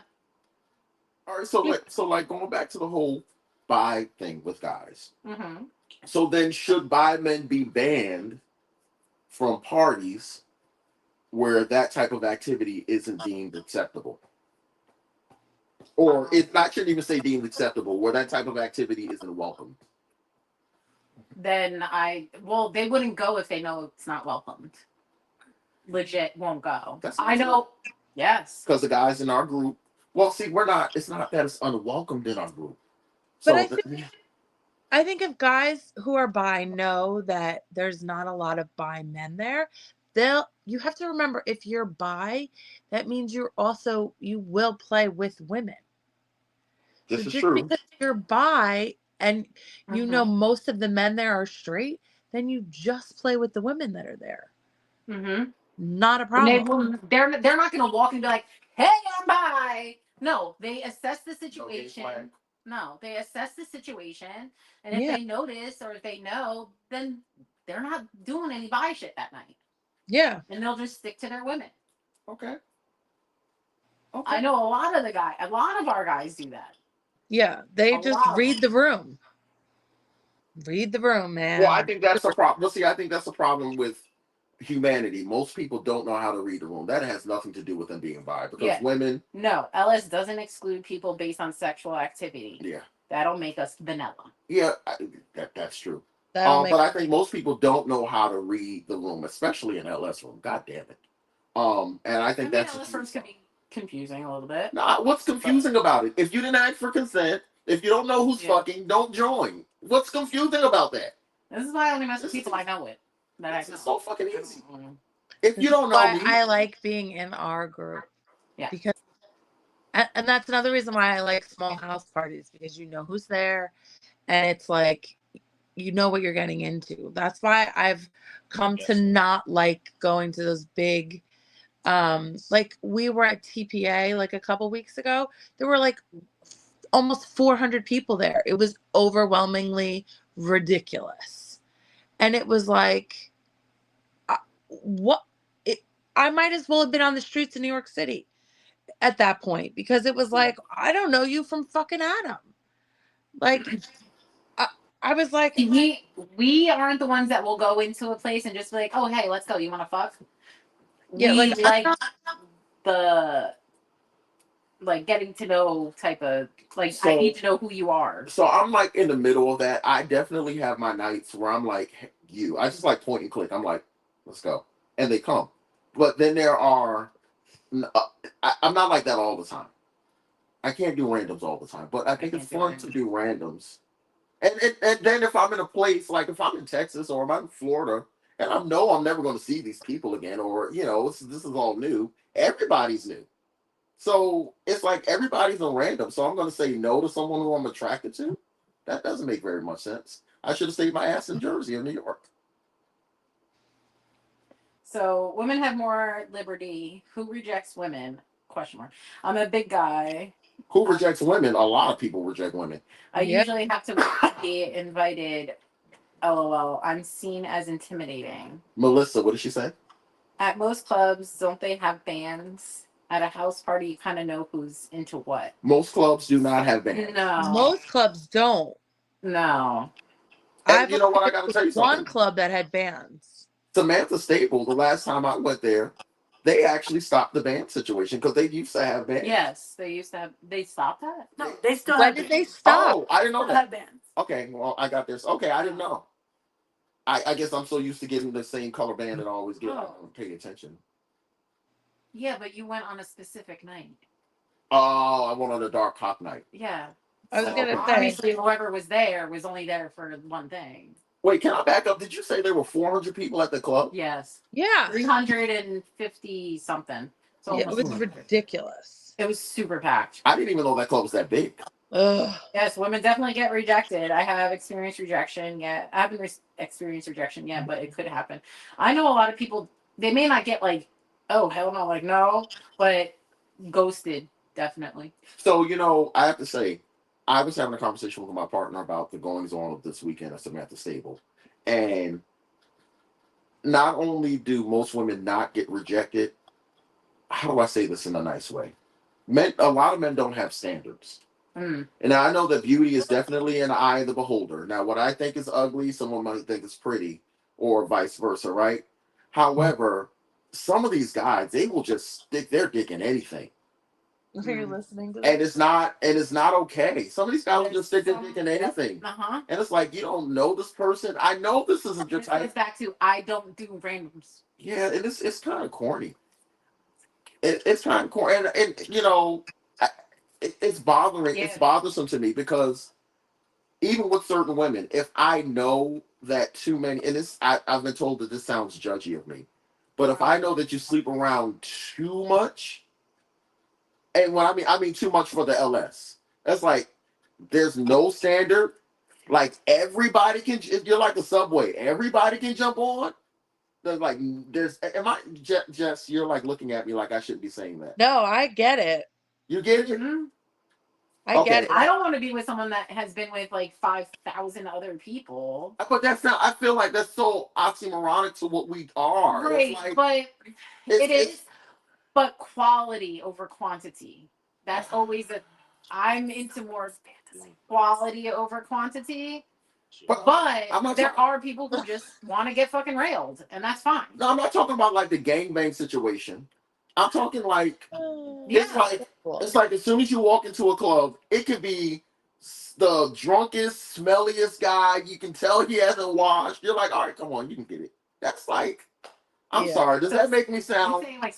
All right, so like going back to the whole bi thing with guys. mm-hmm. So then, should bi men be banned from parties where that type of activity isn't deemed acceptable? Or I shouldn't even say deemed acceptable, where that type of activity isn't welcome. Then they wouldn't go if they know it's not welcomed. Legit won't go. That's I know. Yes. Because the guys in our group, well, see, it's not that it's unwelcomed in our group. But So I think if guys who are bi know that there's not a lot of bi men there, you have to remember, if you're bi, that means you will play with women. this So is just true. because you're bi and you Mhm. know most of the men there are straight, then you just play with the women that are there. Mm-hmm. Not a And problem. they're not going to walk and be like, "Hey, I'm bi." No, they assess the situation. No, they assess the situation, and if Yeah. they notice or if they know, then they're not doing any bi shit that night, Yeah. and they'll just stick to their women. Okay. I know a lot of our guys do that. Yeah. They A just lot of read the room. Read the room, man. Well, I think that's a problem. Well, see, I think that's a problem with humanity. Most people don't know how to read the room. That has nothing to do with them being bi, because Yeah. women. No, LS doesn't exclude people based on sexual activity. Yeah. That'll make us vanilla. Yeah, that's true. That'll But I think most people don't know how to read the room, especially in LS room. God damn it. And I think that's LS rooms can be confusing a little bit. Nah, what's confusing about it? If you didn't ask for consent, if you don't know who's fucking, don't join. What's confusing about that? This is why I only mess with people I know with. This is so fucking easy. Mm-hmm. If you don't know why me, I like being in our group. Yeah. Because and that's another reason why I like small house parties, because you know who's there, and it's like you know what you're getting into. That's why I've come to not like going to those big like we were at TPA like a couple weeks ago. There were like almost 400 people there. It was overwhelmingly ridiculous. And it was like I might as well have been on the streets of New York City at that point, because it was like, I don't know you from fucking Adam. Like, I was like, we aren't the ones that will go into a place and just be like, "Oh, hey, let's go. You want to fuck?" yeah, We like the getting to know type of So- I need to know who you are. so I'm like in the middle of that. I definitely have my nights where I'm like, hey, I just like point and click. I'm like, let's go. And they come. But then there are, I'm not like that all the time. I can't do randoms all the time, but I think it's fun to do randoms. And then if I'm in a place, like if I'm in Texas or if I'm in Florida, and I know I'm never going to see these people again, or, this is all new. Everybody's new. So it's like everybody's a random. So I'm going to say no to someone who I'm attracted to? That doesn't make very much sense. I should have stayed my ass in Jersey or New York. So women have more liberty. Who rejects women? Question mark. I'm a big guy. Who rejects women? A lot of people reject women. I Yeah. usually have to be invited LOL. I'm seen as intimidating. Melissa, what did she say? At most clubs, don't they have bands? At a house party, you kind of know who's into what. Most clubs do not have bands. No. Most clubs don't. No. And you know what? I got to tell you something. One club that had bands. Samantha Stable, the last time I went there, they actually stopped the band situation because they used to have bands. Yes, they used to have. They stopped that. No, they still When have did bands. they stop? Oh, I didn't know Still that. have bands. Okay, well, I got this. Okay, I didn't know. I guess I'm so used to getting the same color band that I always get. I don't pay attention. Yeah, but you went on a specific night. Oh, I went on a dark hop night. Yeah. I was So, gonna okay. say. Obviously, whoever was there was only there for one thing. Wait, can I back up? Did you say there were 400 people at the club? Yes. Yeah. 350 something. So Yeah, it was ridiculous. It was super packed. I didn't even know that club was that big. Ugh. Yes, women definitely get rejected. I have experienced rejection yet. I haven't experienced rejection yet, but it could happen. I know a lot of people, they may not get like, oh, hell no, like no, but ghosted, definitely. So, you know, I have to say, I was having a conversation with my partner about the goings on of this weekend at Samantha Stable. And not only do most women not get rejected, how do I say this in a nice way? A lot of men don't have standards. Mm. And I know that beauty is definitely in the eye of the beholder. Now, what I think is ugly, someone might think is pretty, or vice versa, right? However, some of these guys, they will just stick their dick in anything. Are you listening to And this? it's not okay. Some of these guys will just stick their dick in anything. Uh-huh. And it's like, you don't know this person. I know this isn't your This goes type. back to, I don't do randoms. Yeah, and it's kind of corny. It's kind of corny. And you know, it's bothering. Yeah. It's bothersome to me because even with certain women, if I know that too many, and I've been told that this sounds judgy of me, but if I know that you sleep around too much, and when I mean too much for the LS, that's like there's no standard. Like everybody can, if you're like the subway, everybody can jump on. Am I, Jess, you're like looking at me like I shouldn't be saying that. No, I get it. You get it? Mm-hmm. I get it. I don't want to be with someone that has been with like 5,000 other people. But that's not, I feel like that's so oxymoronic to what we are. Right, It's like, but it it's- is. But quality over quantity. That's always I'm into more quality over quantity. But But I'm not there talking- are people who just want to get fucking railed, and that's fine. No, I'm not talking about like the gangbang situation. I'm talking like Yeah. it's like as soon as you walk into a club, it could be the drunkest, smelliest guy. You can tell he hasn't washed. You're like, all right, come on, you can get it. That's like, I'm Yeah. sorry. Does that make me You sound? saying like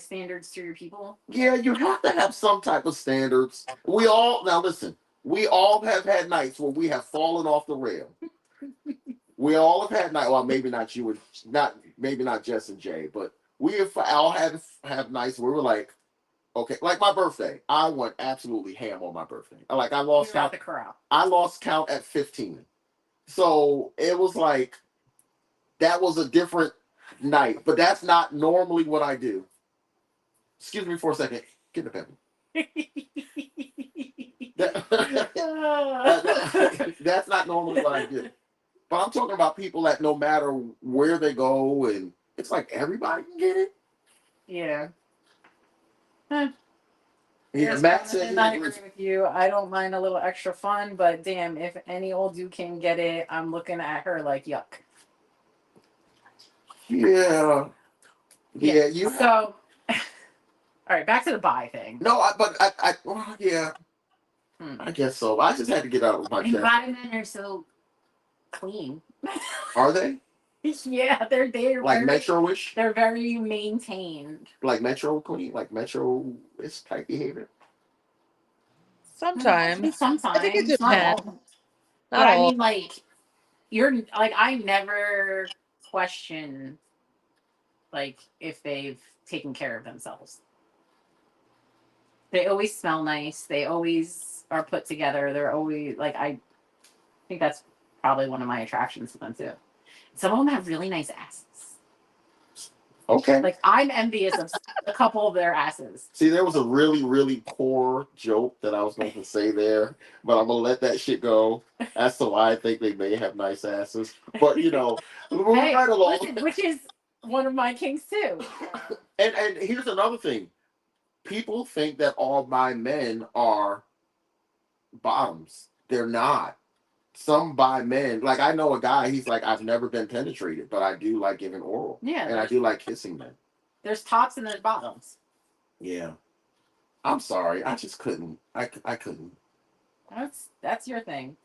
standards to your people? Yeah, you have to have some type of standards. Now listen, we all have had nights where we have fallen off the rail. We all have had nights. Well, maybe not you, maybe not Jess and Jay, but we have all have nights where we're like, okay, like my birthday. I went absolutely ham on my birthday. Like I lost You're at count. the corral. I lost count at 15. So it was like that was a different night, but that's not normally what I do. Excuse me for a second. Get the pepper. That's not normally what I do. But I'm talking about people that no matter where they go, and it's like everybody can get it. Yeah. Yeah, Yes, Matt I said agree with you. I don't mind a little extra fun, but damn, if any old dude can get it, I'm looking at her like yuck. yeah. You So, all right, back to the bi thing. no, well, yeah. I guess so. I just had to get out of my chest. Bi men are so clean. Are they Yeah, they're like very, Metro-ish? they're very maintained. Like Metro clean? Like Metro is type behavior? Sometimes. Sometimes. I think it not depends. all. Not But I all. mean, like, you're like, I never question, like, if they've taken care of themselves. They always smell nice. They always are put together. They're always, like, I think that's probably one of my attractions to them, too. Some of them have really nice asses. Okay. Like I'm envious of a couple of their asses. See, there was a really, really poor joke that I was going to say there, but I'm gonna let that shit go as to why I think they may have nice asses. But moving Hey, right along. listen, which is one of my kinks too. And here's another thing: people think that all bi men are bottoms. They're not. Some bi men, like I know a guy, he's like, I've never been penetrated, but I do like giving oral. Yeah, And I do like kissing men. There's tops and there's bottoms. Yeah. I'm sorry. I just couldn't. I couldn't. That's your thing.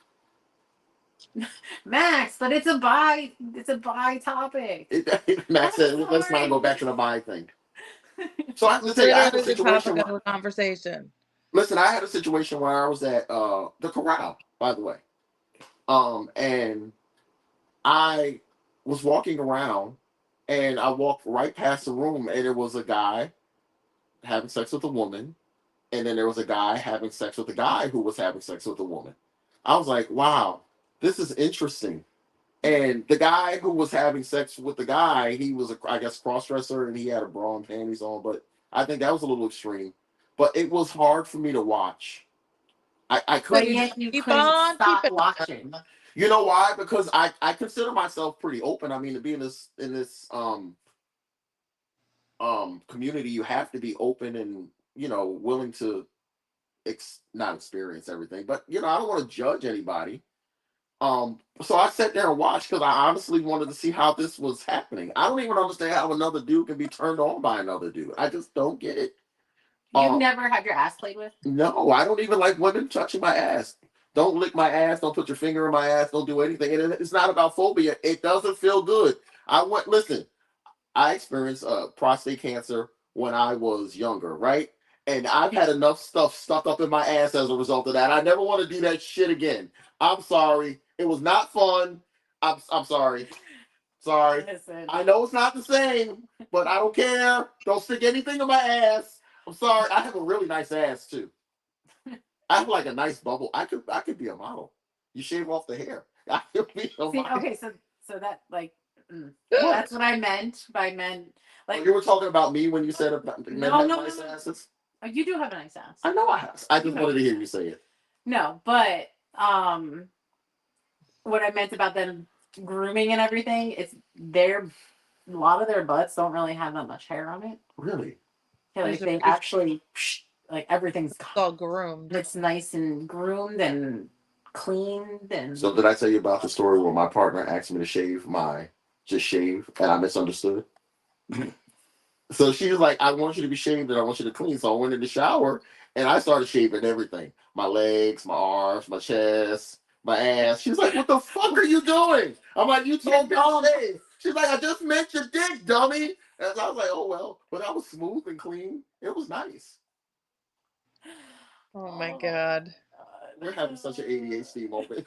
Max, but it's a bi topic. Matt said, let's not go back to the bi thing. So I have to It's tell you, I had a literally the situation. topic of the conversation. Listen, I had a situation where I was at the corral, by the way. And I was walking around and I walked right past the room and it was a guy having sex with a woman. And then there was a guy having sex with a guy who was having sex with a woman. I was like, wow, this is interesting. And the guy who was having sex with the guy, he was, I guess, cross-dresser and he had a bra and panties on. But I think that was a little extreme. But it was hard for me to watch. I But couldn't. yet you Keep couldn't on stop keeping on. watching. You know why? Because I consider myself pretty open. I mean, to be in this community, you have to be open and willing to not experience everything, but I don't want to judge anybody. So I sat there and watched because I honestly wanted to see how this was happening. I don't even understand how another dude can be turned on by another dude. I just don't get it. You've never had your ass played with? No, I don't even like women touching my ass. Don't lick my ass. Don't put your finger in my ass. Don't do anything. And it's not about phobia. It doesn't feel good. Listen, I experienced prostate cancer when I was younger, right? And I've had enough stuff stuck up in my ass as a result of that. I never want to do that shit again. I'm sorry. It was not fun. I'm sorry. Sorry. Listen. I know it's not the same, but I don't care. Don't stick anything in my ass. I'm sorry. I have a really nice ass too. I have like a nice bubble. I could be a model. You shave off the hair. I could be a See, model. okay, so that that's what I meant by men. Like you were talking about me when you said about men have nice asses. Oh, you do have a nice ass. I know I have. I just wanted to hear you say it. No, but what I meant about them grooming and everything, a lot of their butts don't really have that much hair on it. Really? Yeah, like they actually like everything's all groomed. It's nice and groomed and cleaned and. So did I tell you about the story where my partner asked me to shave and I misunderstood? So she was like, I want you to be shaved and I want you to clean. So I went in the shower and I started shaving everything. My legs, my arms, my chest, my ass. She's like, what the fuck are you doing? I'm like, you told me to shave. She's like, I just meant your dick, dummy. And I was like, oh well. But I was smooth and clean. It was nice. Oh my god. We're having such an ADHD moment.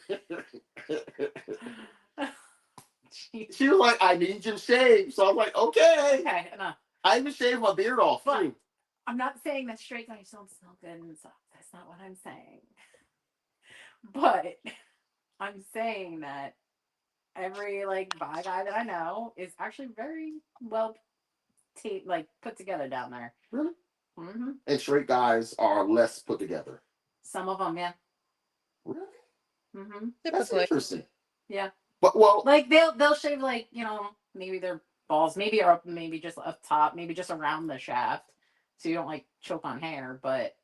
She was like, I need you to shave. So I was like, okay. Okay, enough. I even shaved my beard off too. I'm not saying that straight guys don't smell good and stuff. That's not what I'm saying. But I'm saying that every bi guy that I know is actually very well put together down there. Really? Mm-hmm. And straight guys are less put together. Some of them, yeah. Really? Mm-hmm. That's interesting. Yeah. But they'll shave maybe their balls, maybe just up top, maybe just around the shaft, so you don't choke on hair. But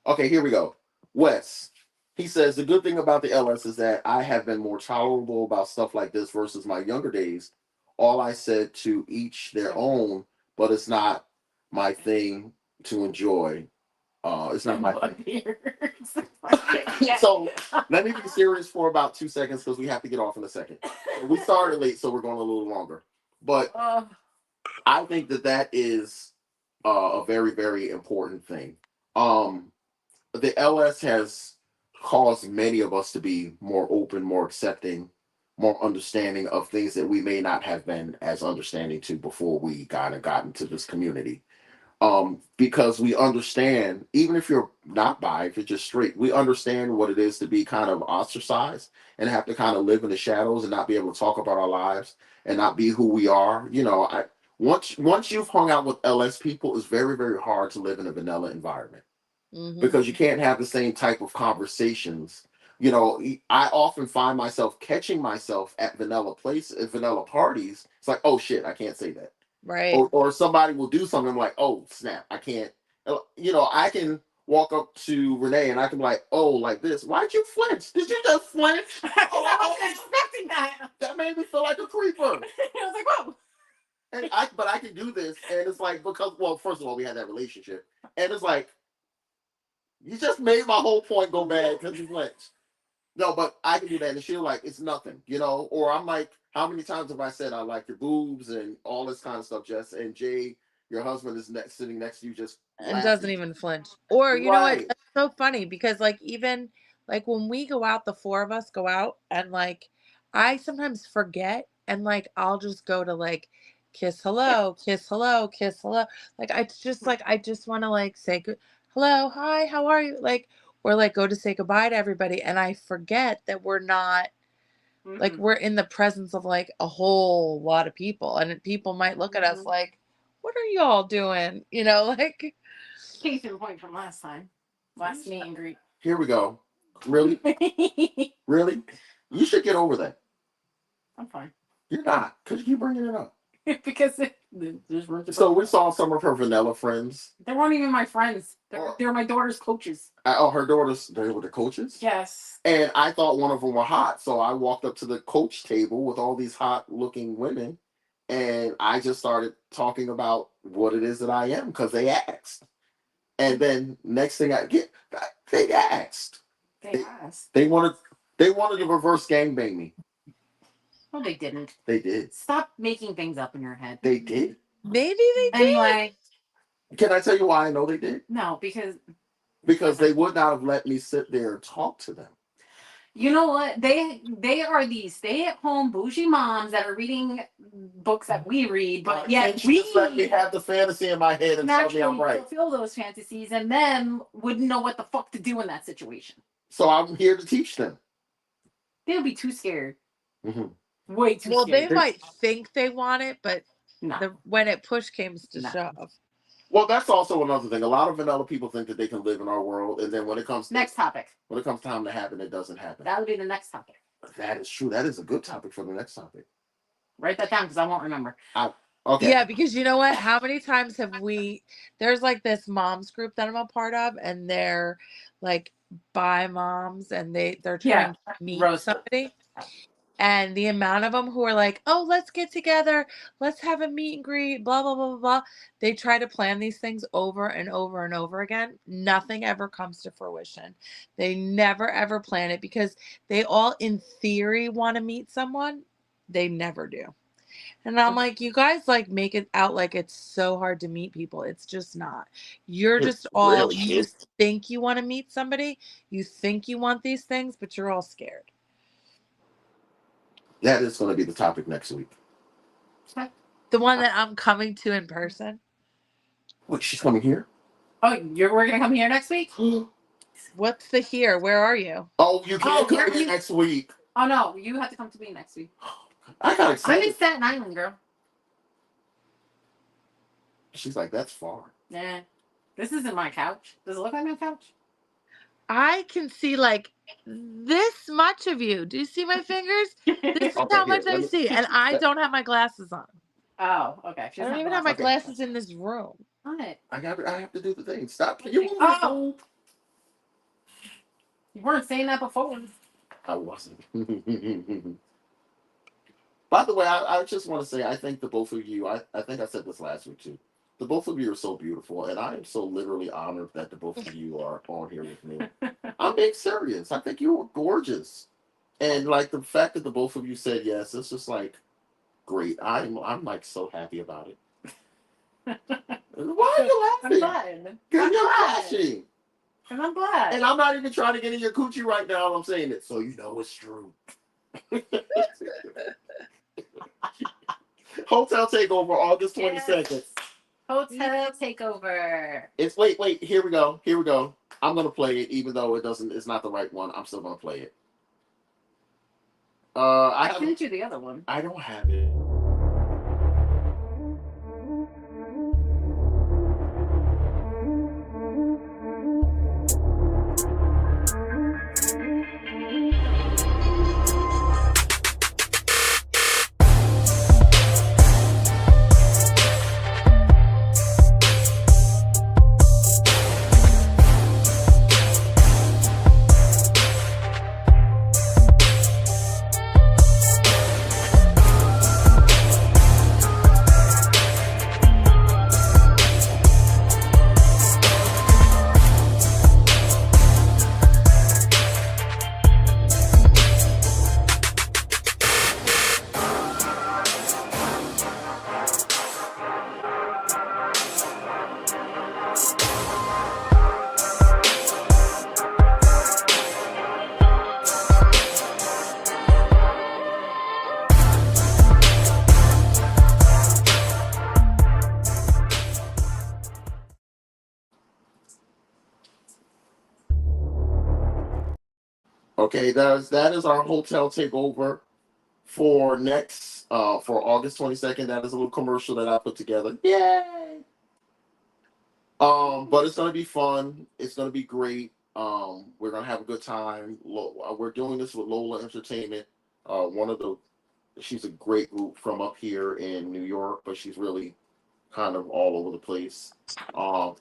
okay, here we go. Wes, he says the good thing about the LS is that I have been more tolerable about stuff like this versus my younger days. All I said to each their own, but it's not my thing to enjoy. It's not my thing. So let me be serious for about 2 seconds because we have to get off in a second. We started late, so we're going a little longer. But I think that is a very, very important thing. The LS has caused many of us to be more open, more accepting, more understanding of things that we may not have been as understanding to before we got into this community. Because we understand, even if you're not bi, if you're just straight, we understand what it is to be kind of ostracized and have to kind of live in the shadows and not be able to talk about our lives and not be who we are. once you've hung out with LS people, it's very, very hard to live in a vanilla environment because you can't have the same type of conversations. You know, I often find myself catching myself at vanilla parties. It's like, oh shit, I can't say that. Right. Or somebody will do something like, oh snap, I can't. You know, I can walk up to Renee and I can be like, oh, like this. Why'd you flinch? Did you just flinch? I wasn't expecting that. That made me feel like a creeper. I was like, whoa. But I can do this, and it's like because well, first of all, we had that relationship, and it's like you just made my whole point go bad because you flinched. No, but I can do that, and she'll like it's nothing, you know. Or I'm like, how many times have I said I like your boobs and all this kind of stuff, Jess? And Jay, your husband is sitting next to you, just And laughing. doesn't even flinch. Or you know what? Right. That's so funny because like even like when we go out, the four of us go out, and like I sometimes forget, and like I'll just go to like kiss hello, kiss hello, kiss hello. Like I just want to like say good hello, hi, how are you? Like or like go to say goodbye to everybody, and I forget that we're not like we're in the presence of like a whole lot of people, and people might look at us like, what are y'all doing? You know, like Case in point from last meet and greet. Here we go. Really? Really? You should get over that. I'm fine. You're not, because you keep bringing it up. Because So we saw some of her vanilla friends. they weren't even my friends. They're my daughter's coaches. Her daughters, they were the coaches? Yes. And I thought one of them were hot. So I walked up to the coach table with all these hot looking women. And I just started talking about what it is that I am because they asked. And then next thing I get, they asked. They asked. They wanted to reverse gangbang me. No, they didn't. They did. Stop making things up in your head. They did. maybe they did. Anyway, Can I tell you why I know they did? no, because They would not have let me sit there and talk to them. you know what? They are these stay-at-home bougie moms that are reading books that we read, but yet we just let me have the fantasy in my head and tell me I'm right. fulfill those fantasies, and them wouldn't know what the fuck to do in that situation. So I'm here to teach them. They'll be too scared. Mm-hmm. Way too Well, scared. they might think they want it, but No. when it push comes to No. shove. Well, that's also another thing. A lot of vanilla people think that they can live in our world, and then when it comes Next topic. when it comes time to happen, it doesn't happen. That would be the next topic. That is true. That is a good topic for the next topic. Write that down because I won't remember. Okay. Yeah, because you know what? How many times have there's like this moms group that I'm a part of, and they're like bi moms, and they're trying to meet somebody. And the amount of them who are like, oh, let's get together, let's have a meet and greet, blah, blah, blah, blah, blah. They try to plan these things over and over and over again. Nothing ever comes to fruition. They never, ever plan it because they all, in theory, want to meet someone. They never do. And I'm like, you guys like make it out like it's so hard to meet people. It's just not. You're just you just think you want to meet somebody. You think you want these things, but you're all scared. That is going to be the topic next week. The one that I'm coming to in person. Wait, she's coming here? Oh, we're going to come here next week? What's the here? Where are you? Oh, you can't come here next week. Oh, no. You have to come to me next week. I got excited. I'm in Staten Island, girl. She's like, that's far. Nah. This isn't my couch. Does it look like my couch? I can see like this much of you. Do you see my fingers? This is how much I see. And I don't have my glasses on. Oh, okay. I don't even have my glasses in this room. What? I have to do the thing. Stop. You weren't saying that before. I wasn't. By the way, I just want to say I think the both of you, I think I said this last week too. The both of you are so beautiful, and I am so literally honored that the both of you are on here with me. I'm being serious. I think you are gorgeous. And like the fact that the both of you said yes, it's just like great. I'm like so happy about it. Why are you laughing? I'm glad. Because you're laughing. And I'm glad. And I'm not even trying to get in your coochie right now. I'm saying it so you know it's true. Hotel Takeover, August 22nd. Yes. Hotel Takeover. It's wait. Here we go. I'm gonna play it, even though it's not the right one. I'm still gonna play it. I sent you the other one. I don't have it. Okay, that is our hotel takeover for next for August 22nd. That is a little commercial that I put together. Yay! But it's gonna be fun. It's gonna be great. We're gonna have a good time. We're doing this with Lola Entertainment. One of the she's a great group from up here in New York, but she's really kind of all over the place. Um,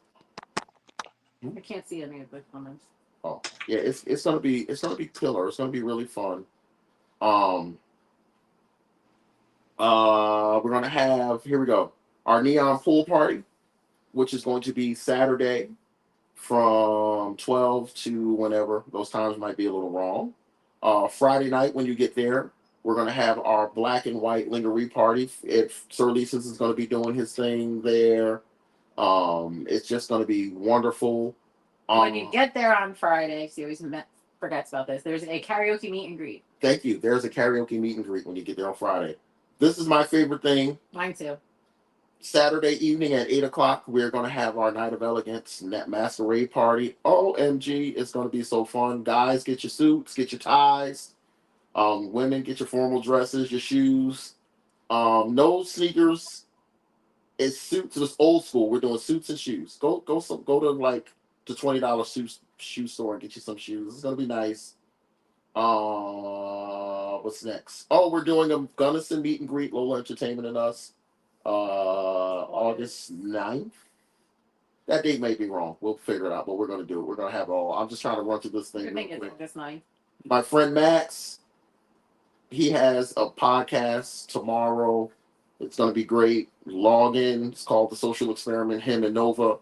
I can't see any of the comments. oh yeah, it's gonna be killer. It's gonna be really fun. Um, we're gonna have here we go our neon pool party, which is going to be Saturday from 12 to whenever. Those times might be a little wrong. Friday night when you get there, we're going to have our black and white lingerie party. If Sir Lisa's is going to be doing his thing there, it's just going to be wonderful. When you get there on Friday, she always forgets about this. There's a karaoke meet and greet. Thank you. There's a karaoke meet and greet when you get there on Friday. This is my favorite thing. Mine too. Saturday evening at 8 o'clock, we're going to have our Night of Elegance Net Masquerade Party. OMG, it's going to be so fun. Guys, get your suits, get your ties. Women, get your formal dresses, your shoes. No sneakers. It's suits. It's old school. We're doing suits and shoes. Go to like the $20 shoe store and get you some shoes. It's going to be nice. What's next? Oh, we're doing a Gunnison meet and greet, Lola Entertainment and us. August 9th. That date may be wrong. We'll figure it out, but we're going to do it. We're going to have it all. I'm just trying to run through this thing. I think it's August 9th. My friend Max, he has a podcast tomorrow. It's going to be great. Log in. It's called The Social Experiment. Him and Nova.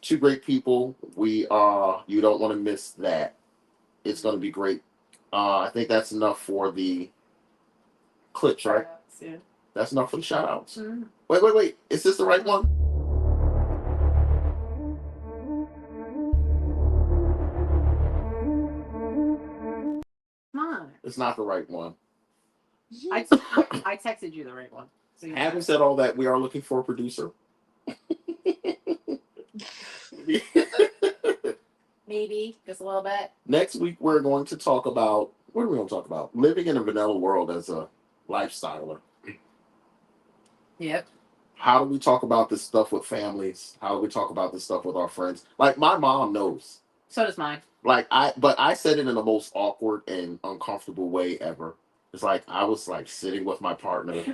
Two great people. You don't want to miss that. It's going to be great. I think that's enough for the clips, right? Yeah. That's enough for the shout outs. Mm-hmm. Wait. Is this the right one? Come on. It's not the right one. I texted you the right one. So Having said all that, we are looking for a producer. Maybe just a little bit. Next week, we're going to talk about what are we going to talk about? Living in a vanilla world as a lifestyler. Yep. How do we talk about this stuff with families? How do we talk about this stuff with our friends? Like my mom knows. So does mine. But I said it in the most awkward and uncomfortable way ever. It's like I was like sitting with my partner.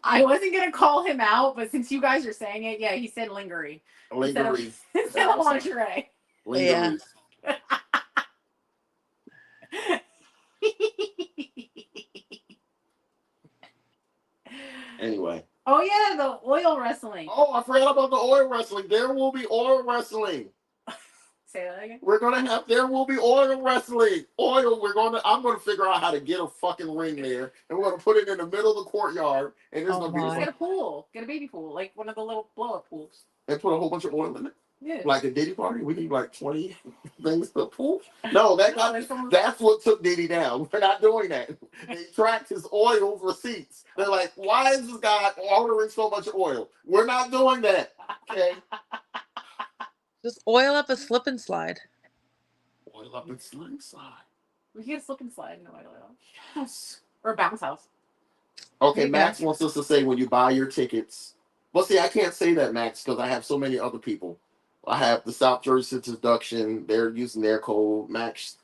I wasn't gonna call him out, but since you guys are saying it, yeah, he said lingerie. Lingerie. Instead of lingerie. Lingerie. Yeah. Anyway. Oh yeah, the oil wrestling. Oh, I forgot about the oil wrestling. There will be oil wrestling. Say that again. There will be oil wrestling. I'm gonna figure out how to get a fucking ring there, and we're gonna put it in the middle of the courtyard, and it's Oh gonna be my. Get a pool. Get a baby pool, like one of the little blow-up pools. and put a whole bunch of oil in it, Yeah. like a Diddy party. We need like 20 things to pool. No, that's what took Diddy down. We're not doing that. They tracked his oil receipts. They're like, why is this guy ordering so much oil? We're not doing that. Okay. Just oil up a slip and slide. Oil up and slide. We can get a slip and slide in the oil. Yes. Or a bounce house. Okay, There you Max go. wants us to say when you buy your tickets. Well, see, I can't say that, Max, because I have so many other people. I have the South Jersey Seduction. They're using their code, Max.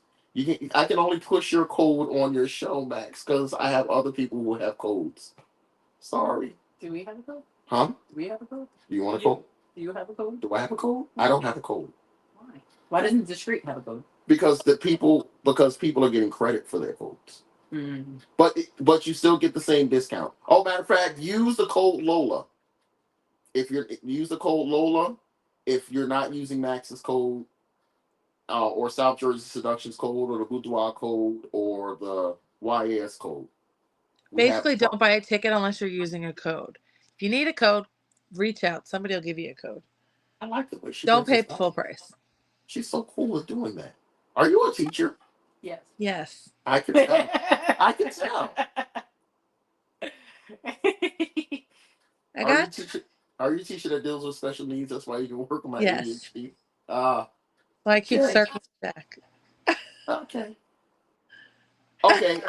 I can only push your code on your show, Max, because I have other people who have codes. Sorry. Do we have a code? Huh? Do we have a code? Do you want a code? Do you have a code? Do I have a code? I don't have a code. Why? Why doesn't Discreet have a code? Because people are getting credit for their codes. Mm. But you still get the same discount. Oh, matter of fact, use the code Lola. Use the code Lola, if you're not using Max's code, or South Jersey Seduction's code, or the Boudoir code, or the YAS code. Basically, don't buy a ticket unless you're using a code. If you need a code, reach out. Somebody will give you a code. I like the way she Don't does pay this. full price. She's so cool at doing that. Are you a teacher? Yes. Yes. I can tell. I can tell. I got Are you a teacher that deals with special needs? That's why you can work on my Yes. ADHD. Well, I keep Good. circling back. Okay. Okay.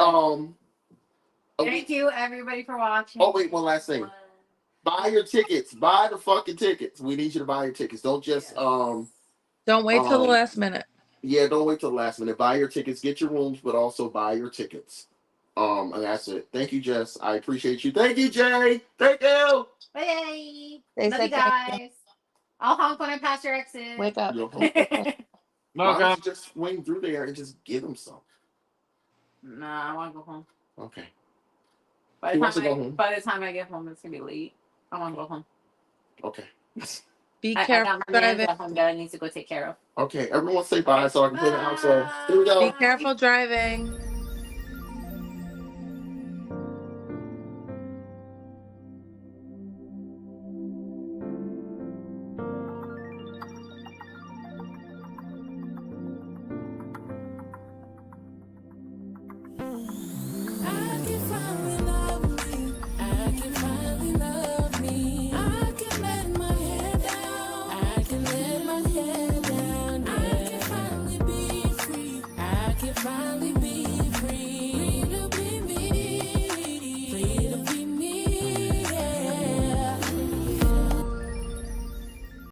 Thank you, everybody, for watching. Oh wait, one last thing. Buy your tickets. Buy the fucking tickets. We need you to buy your tickets. Don't just Don't wait till the last minute. Yeah, don't wait till the last minute. Buy your tickets. Get your rooms, but also buy your tickets. And that's it. Thank you, Jess. I appreciate you. Thank you, Jay. Thank you. Bye. They Love you said thank guys. I'll honk when I pass your exit. Wake up. Yo, Nah, why don't you just swing through there and just give them some? I want to go home. Okay. By He the, wants to time go home. by the time I get home, it's going to be late. I want to go home. Okay. Be I careful got my man driving. at home that I need to go take care of. Okay. Everyone say bye so I can put it out. So here we go. Be careful driving. I can finally love me. I can finally love me. I can let my head down. I can let my head down. I can finally be free. I can finally be